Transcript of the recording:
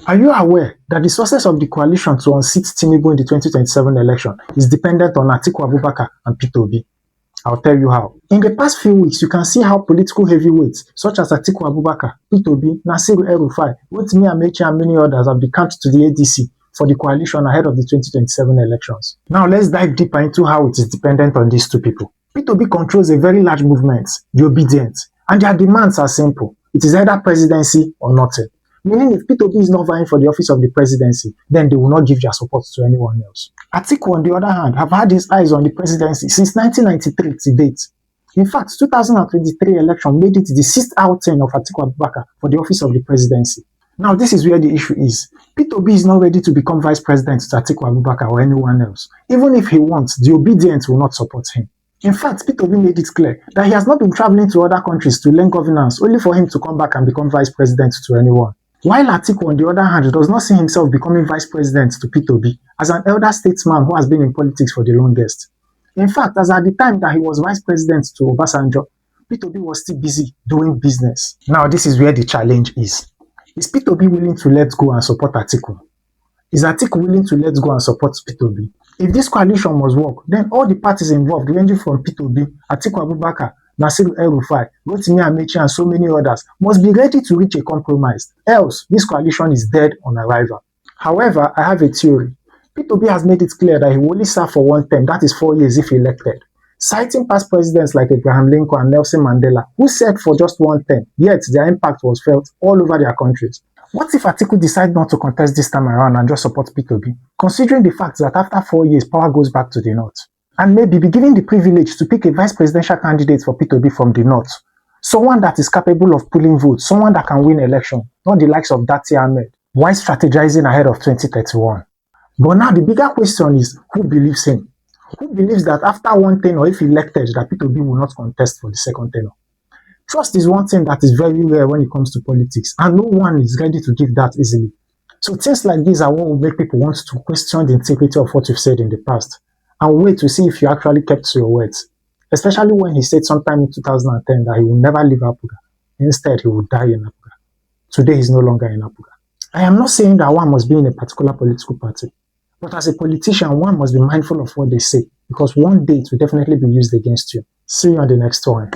Are you aware that the success of the coalition to unseat Tinubu in the 2027 election is dependent on Atiku Abubakar and Peter Obi? I'll tell you how. In the past few weeks, you can see how political heavyweights such as Atiku Abubakar, Peter Obi, Nasiru El-Rufai, Rotimi Amechi and many others have decamped to the ADC for the coalition ahead of the 2027 elections. Now let's dive deeper into how it is dependent on these two people. Peter Obi controls a very large movement, the Obedient, and their demands are simple. It is either presidency or nothing. Meaning if Peter Obi is not vying for the office of the presidency, then they will not give their support to anyone else. Atiku, on the other hand, have had his eyes on the presidency since 1993 to date. In fact, 2023 election made it the sixth outing of Atiku Abubakar for the office of the presidency. Now, this is where the issue is. Peter Obi is not ready to become vice president to Atiku Abubakar or anyone else. Even if he wants, the Obedient will not support him. In fact, Peter Obi made it clear that he has not been traveling to other countries to learn governance only for him to come back and become vice president to anyone. While Atiku, on the other hand, does not see himself becoming vice president to Peter Obi as an elder statesman who has been in politics for the longest. In fact, as at the time that he was vice president to Obasanjo, Peter Obi was still busy doing business. Now, this is where the challenge is. Is Peter Obi willing to let go and support Atiku? Is Atiku willing to let go and support Peter Obi? If this coalition must work, then all the parties involved, ranging from Peter Obi, Atiku Abubakar, Nasiru El-Rufai, Rotimi Amechi and so many others, must be ready to reach a compromise. Else, this coalition is dead on arrival. However, I have a theory. Peter Obi has made it clear that he will only serve for one term, that is 4 years if elected. Citing past presidents like Abraham Lincoln and Nelson Mandela, who served for just one term, yet their impact was felt all over their countries. What if Atiku decides not to contest this time around and just support Peter Obi, considering the fact that after 4 years, power goes back to the north? And maybe be given the privilege to pick a vice presidential candidate for Peter Obi from the north. Someone that is capable of pulling votes, someone that can win election, not the likes of Dati Ahmed. Why strategizing ahead of 2031? But now the bigger question is, who believes him? Who believes that after one term or if elected, that Peter Obi will not contest for the second term? Trust is one thing that is very rare when it comes to politics, and no one is ready to give that easily. So things like this are what will make people want to question the integrity of what you've said in the past, and wait to see if you actually kept to your words. Especially when he said sometime in 2010 that he will never leave Apuga. Instead, he will die in Apuga. Today, he's no longer in Apuga. I am not saying that one must be in a particular political party, but as a politician, one must be mindful of what they say, because one day it will definitely be used against you. See you on the next one.